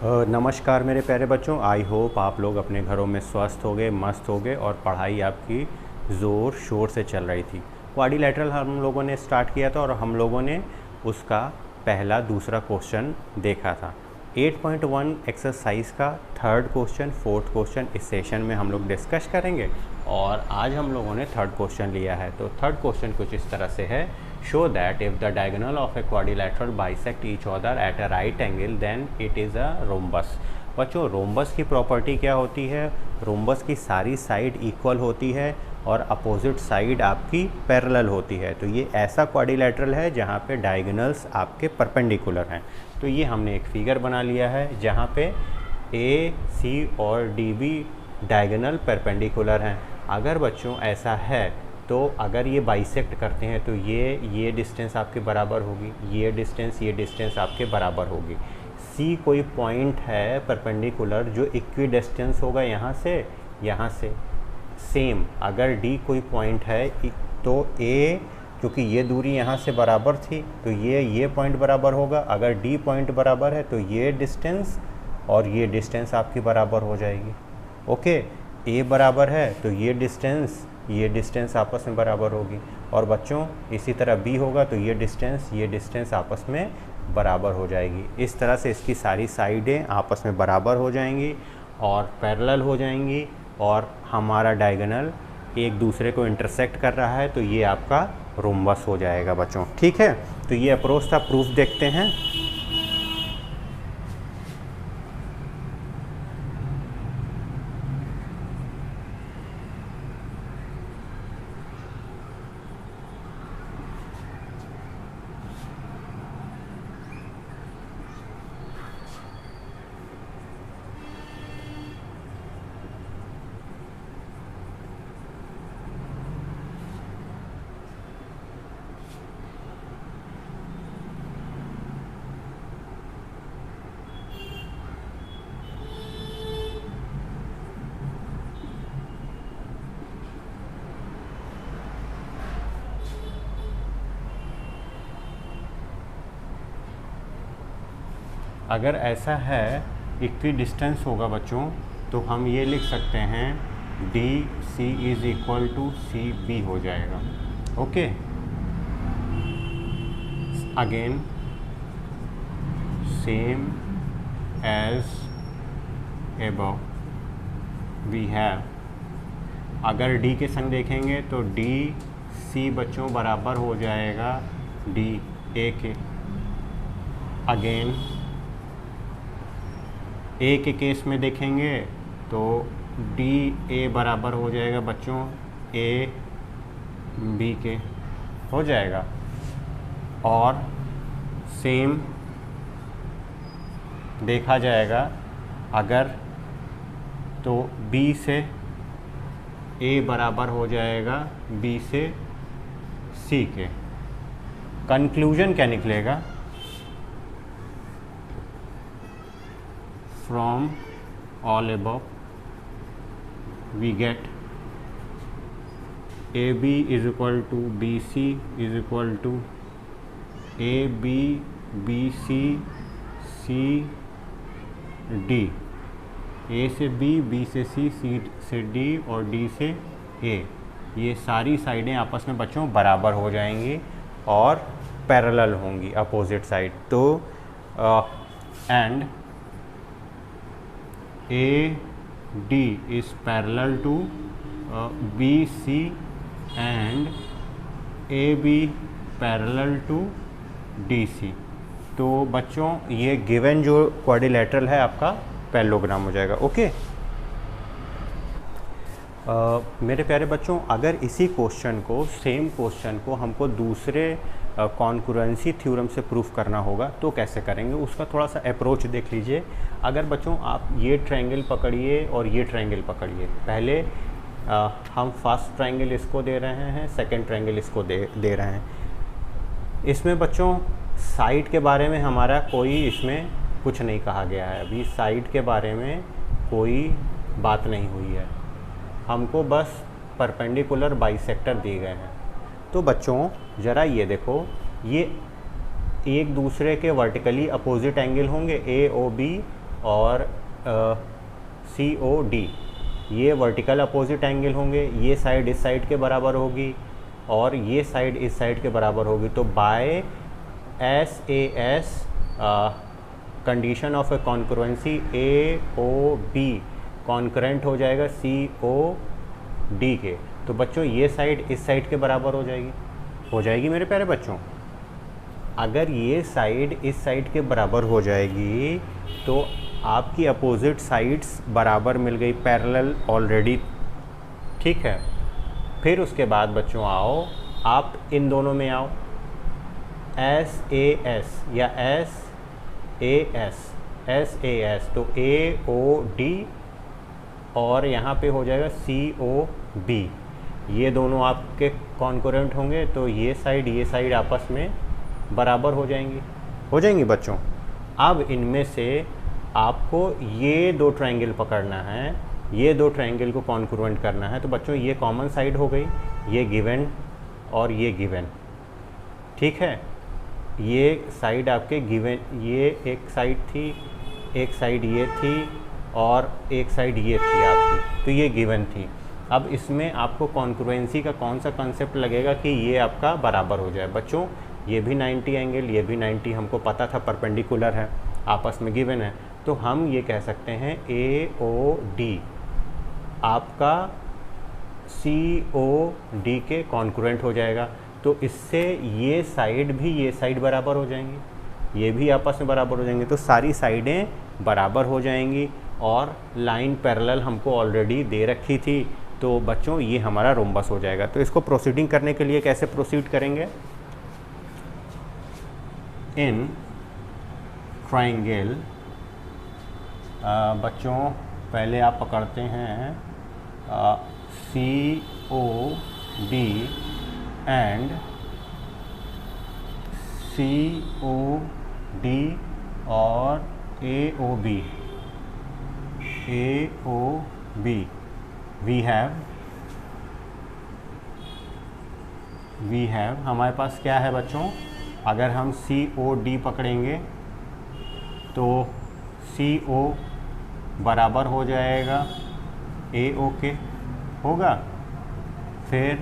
नमस्कार मेरे प्यारे बच्चों, आई होप आप लोग अपने घरों में स्वस्थ होगे, मस्त होगे और पढ़ाई आपकी ज़ोर शोर से चल रही थी। क्वाड्रिलेटरल हम लोगों ने स्टार्ट किया था और हम लोगों ने उसका पहला दूसरा क्वेश्चन देखा था। 8.1 एक्सरसाइज का थर्ड क्वेश्चन, फोर्थ क्वेश्चन इस सेशन में हम लोग डिस्कस करेंगे और आज हम लोगों ने थर्ड क्वेश्चन लिया है। तो थर्ड क्वेश्चन कुछ इस तरह से है, show that if the diagonal of a quadrilateral bisect each other at a right angle then it is a rhombus. बच्चों, रोम्बस की प्रॉपर्टी क्या होती है? रोम्बस की सारी साइड इक्वल होती है और अपोजिट साइड आपकी पैरेलल होती है। तो ये ऐसा क्वाड्रिलेटरल है जहाँ पे डायगोनल्स आपके परपेंडिकुलर हैं। तो ये हमने एक फिगर बना लिया है जहाँ पे ए सी और डी भी डायगोनल परपेंडिकुलर हैं। अगर बच्चों ऐसा है तो अगर ये बाइसेक्ट करते हैं तो ये डिस्टेंस आपके बराबर होगी, ये डिस्टेंस आपके बराबर होगी। सी कोई पॉइंट है परपेंडिकुलर जो इक्वी डिस्टेंस होगा यहाँ से सेम। अगर डी कोई पॉइंट है तो ए, क्योंकि ये दूरी यहाँ से बराबर थी तो ये पॉइंट बराबर होगा। अगर डी पॉइंट बराबर है तो ये डिस्टेंस और ये डिस्टेंस आपकी बराबर हो जाएगी। ओके, ए बराबर है तो ये डिस्टेंस आपस में बराबर होगी। और बच्चों इसी तरह बी होगा तो ये डिस्टेंस आपस में बराबर हो जाएगी। इस तरह से इसकी सारी साइडें आपस में बराबर हो जाएंगी और पैरेलल हो जाएंगी और हमारा डायगोनल एक दूसरे को इंटरसेक्ट कर रहा है तो ये आपका रोम्बस हो जाएगा बच्चों। ठीक है, तो ये अप्रोच था। प्रूफ देखते हैं। अगर ऐसा है, इक्वी डिस्टेंस होगा बच्चों, तो हम ये लिख सकते हैं D C is equal to C B हो जाएगा। Okay, again same as above we have. अगर डी के संग देखेंगे तो डी सी बच्चों बराबर हो जाएगा डी ए के। अगेन ए के केस में देखेंगे तो डी ए बराबर हो जाएगा बच्चों ए बी के हो जाएगा। और सेम देखा जाएगा अगर तो बी से ए बराबर हो जाएगा बी से सी के। कंक्लूजन क्या निकलेगा? From all above we get AB is equal to BC is equal to AB BC CD, A से B, B से C, C से D और D से A। ये सारी साइडें आपस में बच्चों बराबर हो जाएंगी और पैरेलल होंगी अपोजिट साइड। तो and AD is parallel to BC and AB parallel to DC। तो बच्चों ये गिवन जो क्वाड्रिलेटरल है आपका पैरेललोग्राम हो जाएगा। ओके, मेरे प्यारे बच्चों, अगर इसी सेम क्वेश्चन को हमको दूसरे कॉन्करेंसी थ्योरम से प्रूफ करना होगा तो कैसे करेंगे, उसका थोड़ा सा अप्रोच देख लीजिए। अगर बच्चों आप ये ट्रायंगल पकड़िए और ये ट्रायंगल पकड़िए, पहले हम फर्स्ट ट्रायंगल इसको दे रहे हैं, सेकंड ट्रायंगल इसको दे रहे हैं। इसमें बच्चों साइड के बारे में हमारा कोई इसमें कुछ नहीं कहा गया है। अभी साइड के बारे में कोई बात नहीं हुई है, हमको बस परपेंडिकुलर बाइसेक्टर दिए गए हैं। तो बच्चों ज़रा ये देखो, ये एक दूसरे के वर्टिकली अपोजिट एंगल होंगे ए ओ बी और COD, ये वर्टिकल अपोजिट एंगल होंगे। ये साइड इस साइड के बराबर होगी और ये साइड इस साइड के बराबर होगी। तो by SAS condition of a congruency AOB concurrent हो जाएगा COD के। तो बच्चों ये साइड इस साइड के बराबर हो जाएगी मेरे प्यारे बच्चों। अगर ये साइड इस साइड के बराबर हो जाएगी तो आपकी अपोजिट साइड्स बराबर मिल गई, पैरेलल ऑलरेडी, ठीक है। फिर उसके बाद बच्चों आओ, आप इन दोनों में आओ, SAS या SAS, तो AOD और यहाँ पे हो जाएगा COB, ये दोनों आपके कॉन्करेंट होंगे। तो ये साइड आपस में बराबर हो जाएंगी बच्चों। अब इनमें से आपको ये दो ट्रायंगल पकड़ना है, ये दो ट्रायंगल को कॉन्क्रुएंट करना है। तो बच्चों ये कॉमन साइड हो गई, ये गिवन और ये गिवन, ठीक है। ये साइड आपके गिवन, ये एक साइड थी, एक साइड ये थी और एक साइड ये थी आपकी, तो ये गिवन थी। अब इसमें आपको कॉन्क्रुएंसी का कौन सा कॉन्सेप्ट लगेगा कि ये आपका बराबर हो जाए। बच्चों ये भी 90 एंगल, ये भी 90, हमको पता था परपेंडिकुलर है, आपस में गिवन है। तो हम ये कह सकते हैं AOD आपका COD के कॉन्क्रुएंट हो जाएगा। तो इससे ये साइड भी ये साइड बराबर हो जाएंगी, ये भी आपस में बराबर हो जाएंगे। तो सारी साइडें बराबर हो जाएंगी और लाइन पैरेलल हमको ऑलरेडी दे रखी थी। तो बच्चों ये हमारा रोम्बस हो जाएगा। तो इसको प्रोसीडिंग करने के लिए कैसे प्रोसीड करेंगे? इन ट्रायंगल बच्चों पहले आप पकड़ते हैं COD एंड COD और AOB वी हैव हमारे पास क्या है बच्चों? अगर हम COD पकड़ेंगे तो CO बराबर हो जाएगा AO के, होगा। फिर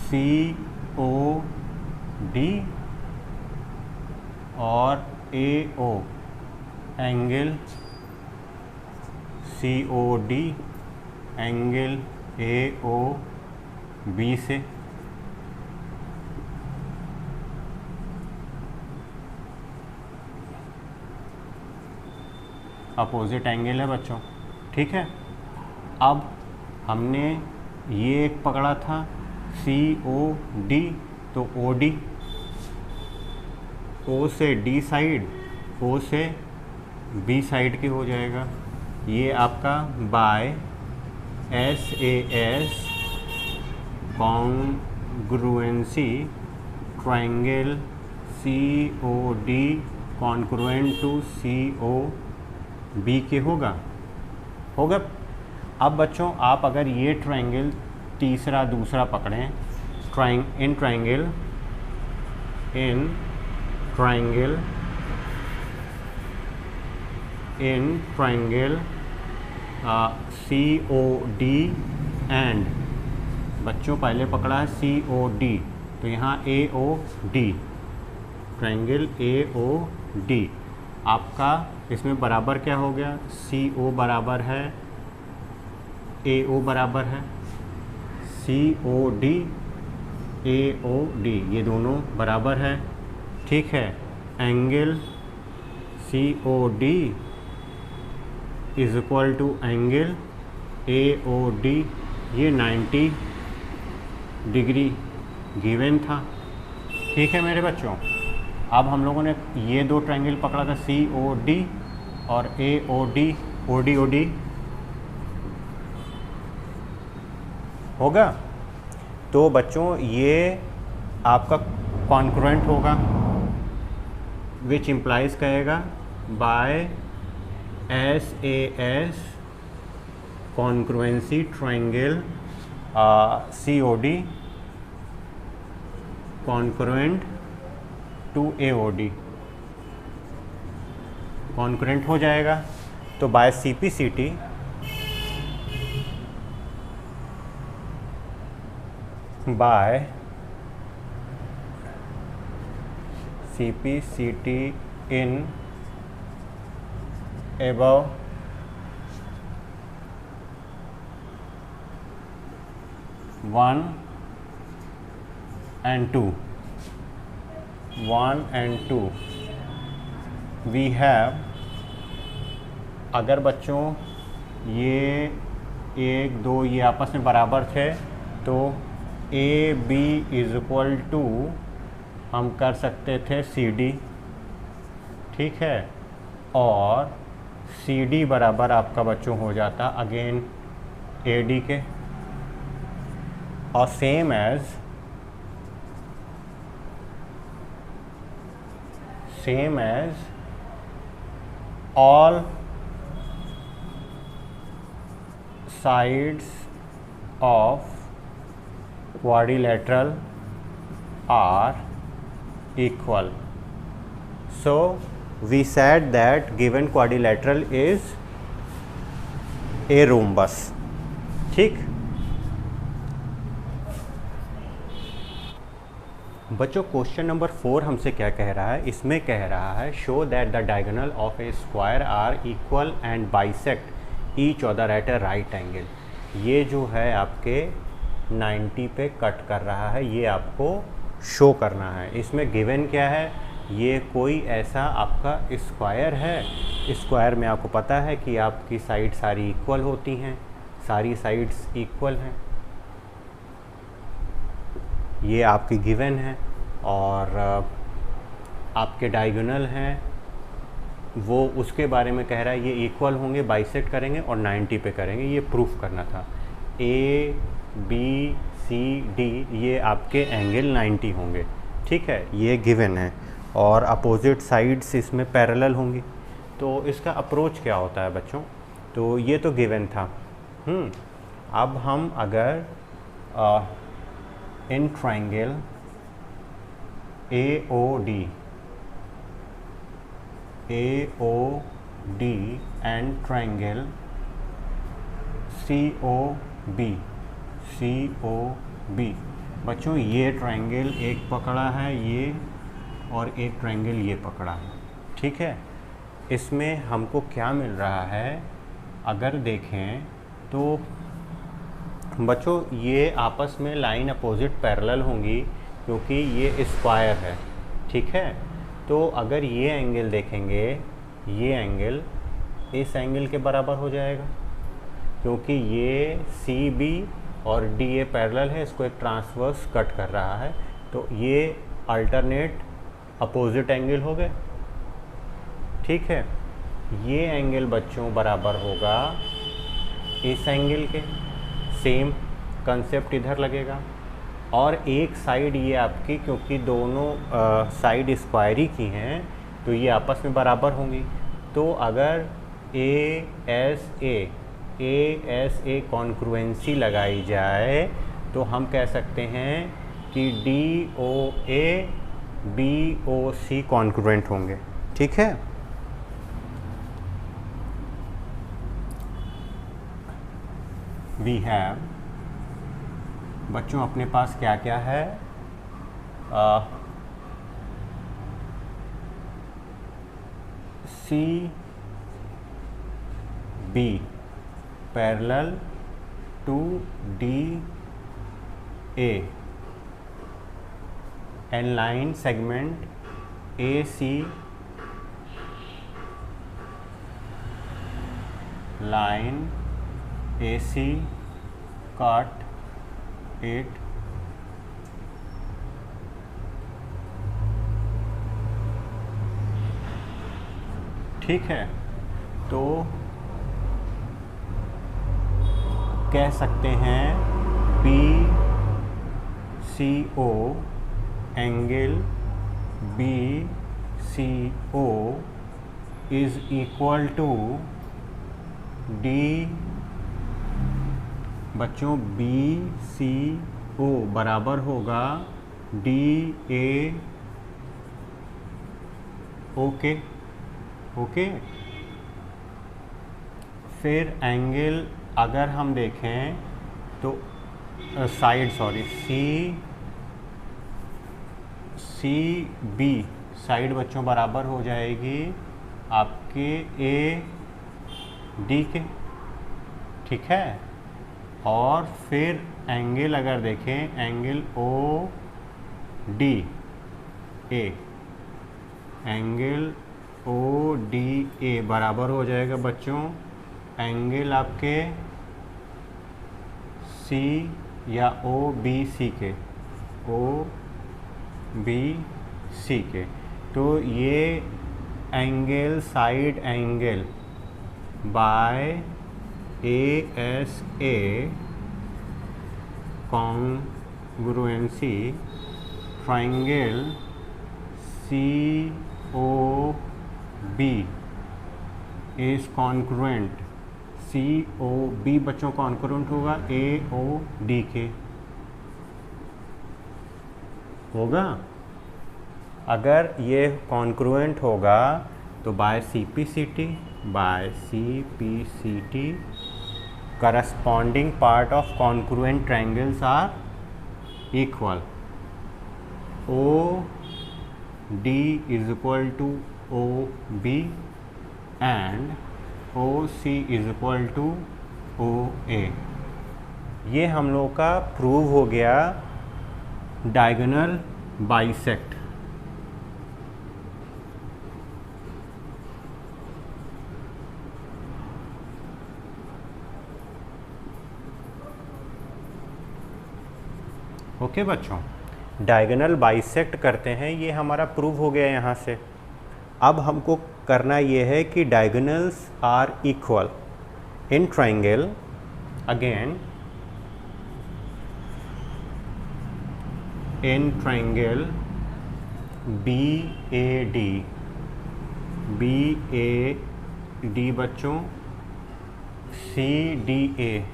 COD और AO angle COD angle AOB से, अपोजिट एंगल है बच्चों, ठीक है। अब हमने ये एक पकड़ा था COD, तो OD, O से D साइड, O से B साइड की हो जाएगा। ये आपका by SAS congruency triangle COD congruent to COB के होगा। अब बच्चों आप अगर ये ट्रायंगल दूसरा पकड़ें, इन ट्रायंगल COD एंड, बच्चों पहले पकड़ा है COD, तो यहाँ AOD, ट्रायंगल AOD आपका इसमें बराबर क्या हो गया? CO बराबर है AO बराबर है COD AOD, ये दोनों बराबर है, ठीक है। Angle COD is equal to angle AOD, ये 90 डिग्री गिवन था, ठीक है मेरे बच्चों। अब हम लोगों ने ये दो ट्रायंगल पकड़ा था COD और AOD, OD होगा। तो बच्चों ये आपका कॉन्क्रुएंट होगा, विच इम्प्लाइज कहेगा by SAS congruency triangle COD congruent to AOD, concurrent हो जाएगा। तो by CPCT in above one and two we have, अगर बच्चों ये 1 2 ये आपस में बराबर थे तो AB = हम कर सकते थे CD, ठीक है, और CD बराबर आपका बच्चों हो जाता अगेन AD के, और same as all sides of quadrilateral are equal. So we said that given quadrilateral is a rhombus. ठीक, बच्चों क्वेश्चन नंबर 4 हमसे क्या कह रहा है, इसमें कह रहा है show that the diagonal of a square are equal and bisect each other at a right angle. ये जो है आपके 90 पे कट कर रहा है, ये आपको शो करना है। इसमें गिवन क्या है, ये कोई ऐसा आपका स्क्वायर है, स्क्वायर में आपको पता है कि आपकी साइड सारी इक्वल होती हैं, सारी साइड्स इक्वल हैं, ये आपकी गिवन है, और आपके डायगोनल हैं वो उसके बारे में कह रहा है, ये इक्वल होंगे, बाइसेक्ट करेंगे और 90 पे करेंगे, ये प्रूफ करना था। ABCD ये आपके एंगल 90 होंगे, ठीक है, ये गिवन है, और अपोजिट साइड्स इसमें पैरेलल होंगी। तो इसका अप्रोच क्या होता है बच्चों, तो ये तो गिवन था। अब हम अगर in triangle AOD and triangle COB बच्चों, ये ट्रायंगल एक पकड़ा है ये, और एक ट्रायंगल ये पकड़ा है, ठीक है। इसमें हमको क्या मिल रहा है, अगर देखें तो बच्चों ये आपस में लाइन अपोजिट पैरेलल होंगी क्योंकि ये स्क्वायर है, ठीक है। तो अगर ये एंगल देखेंगे, ये एंगल इस एंगल के बराबर हो जाएगा, क्योंकि ये CB और DA पैरेलल है, इसको एक ट्रांसवर्स कट कर रहा है, तो ये अल्टरनेट अपोजिट एंगल हो गए, ठीक है। ये एंगल बच्चों बराबर होगा इस एंगल के, सेम कंसेप्ट इधर लगेगा, और एक साइड ये आपकी, क्योंकि दोनों साइड स्क्वायर ही की हैं तो ये आपस में बराबर होंगी। तो अगर ASA कॉन्क्रुएंसी लगाई जाए तो हम कह सकते हैं कि DOA BOC कॉन्क्रुएंट होंगे, ठीक है। वी हैव बच्चों अपने पास क्या क्या है, CB parallel to DA and line segment AC line AC cut it, ठीक है। तो कह सकते हैं PCO angle BCO is equal to D बच्चों BCO बराबर होगा DA, ओके, ओके। फिर एंगल अगर हम देखें तो साइड सी बी साइड बच्चों बराबर हो जाएगी आपके ए डी के, ठीक है। और फिर एंगल अगर देखें, angle O D A, angle O D A बराबर हो जाएगा बच्चों एंगल आपके सी या ओ बी सी के, ओ बी सी के। तो ये angle side angle by A S A congruency triangle C O B is congruent, C O B बच्चों कॉन्ग्रुएंट होगा ए ओ डी के, होगा। अगर ये कॉन्ग्रुएंट होगा तो by C P C T corresponding part of congruent triangles are equal, O D is equal to O B and O C is equal to O A. ये हम लोग का प्रूव हो गया डायगोनल बाइसेक्ट। ओके बच्चों, diagonal bisect करते हैं, ये हमारा प्रूव हो गया यहाँ से। अब हमको करना ये है कि diagonals are equal in triangle, again in triangle B A D बच्चों सी डी ए।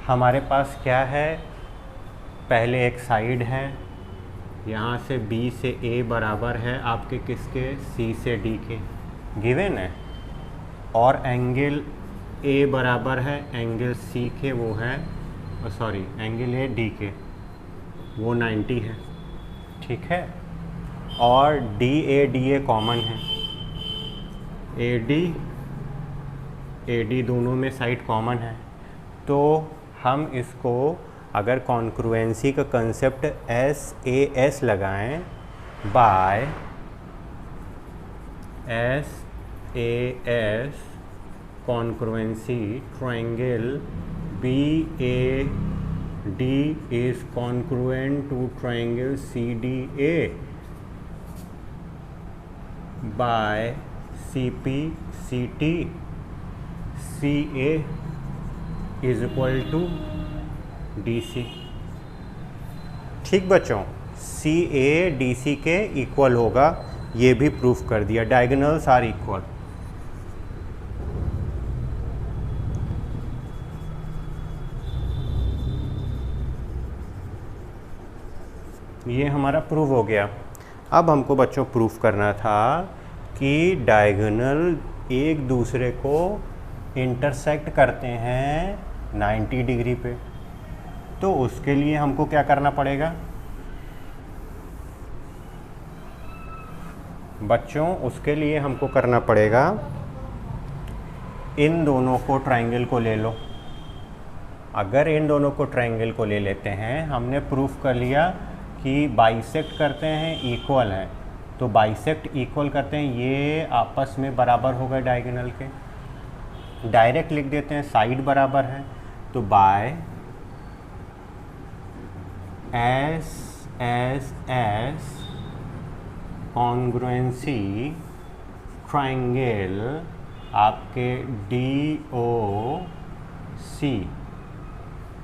हमारे पास क्या है, पहले एक साइड है, यहाँ से B से A बराबर है आपके किसके, C से D के, गिवन है। और एंगल A बराबर है एंगल C के, वो है सॉरी एंगल A D के, वो 90 है, ठीक है। और DA कॉमन है, AD दोनों में साइड कॉमन है। तो हम इसको अगर कॉन्ग्रुएंसी का कंसेप्ट SAS लगाएं by SAS congruency triangle BAD is congruent to triangle CDA by CPCT CA is equal to DC। ठीक बच्चों, CA DC के इक्वल होगा, ये भी प्रूफ कर दिया। Diagonals are equal. ये हमारा प्रूव हो गया। अब हमको बच्चों प्रूफ करना था कि डायगोनल एक दूसरे को इंटरसेक्ट करते हैं 90 डिग्री पे। तो उसके लिए हमको क्या करना पड़ेगा बच्चों, उसके लिए हमको करना पड़ेगा इन दोनों को ट्रायंगल को ले लो। अगर इन दोनों को ट्रायंगल को ले लेते हैं, हमने प्रूफ कर लिया कि बाइसेक्ट करते हैं, इक्वल हैं। तो बाइसेक्ट इक्वल करते हैं, ये आपस में बराबर हो गए डायगोनल के। डायरेक्ट लिख देते हैं, साइड बराबर है, तो बाय SSS कॉन्ग्रुएंसी ट्रायंगल आपके DOC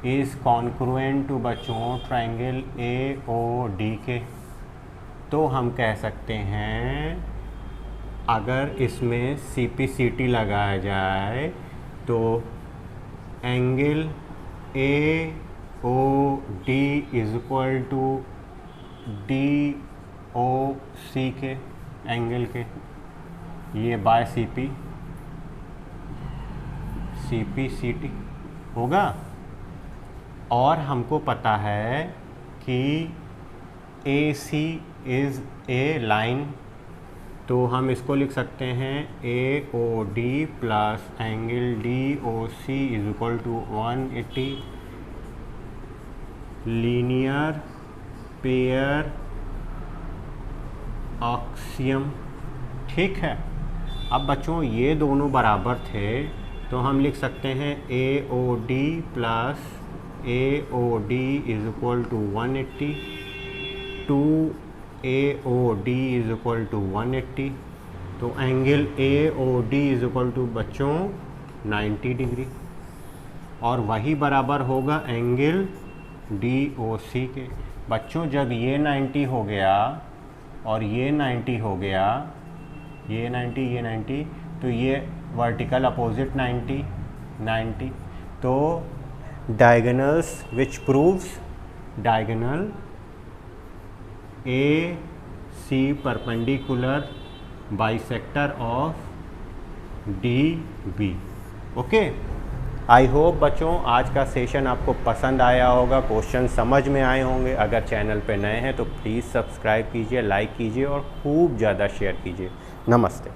इज़ कॉन्ग्रुएंट टू बच्चों ट्रायंगल AOD के। तो हम कह सकते हैं अगर इसमें CPCT लगाया जाए तो angle AOD is equal to D O C के एंगल के, ये by C P C T होगा। और हमको पता है कि ए सी इज़ ए लाइन, तो हम इसको लिख सकते हैं A O D plus angle D O C is equal to 180 linear pair axiom. ठीक है, अब बच्चों ये दोनों बराबर थे तो हम लिख सकते हैं A O D plus A O D is equal to 180 two A O D is equal to 180, तो angle A O D is equal to बच्चों 90 डिग्री, और वही बराबर होगा एंगल डी ओ सी के। बच्चों जब ये 90 हो गया और ये 90 हो गया, ये 90 तो ये वर्टिकल अपोजिट 90, तो diagonals which proves diagonal A C perpendicular bisector of D B. Okay, I hope बच्चों आज का सेशन आपको पसंद आया होगा, क्वेश्चन समझ में आए होंगे। अगर चैनल पे नए हैं तो प्लीज़ सब्सक्राइब कीजिए, लाइक कीजिए और खूब ज़्यादा शेयर कीजिए। नमस्ते।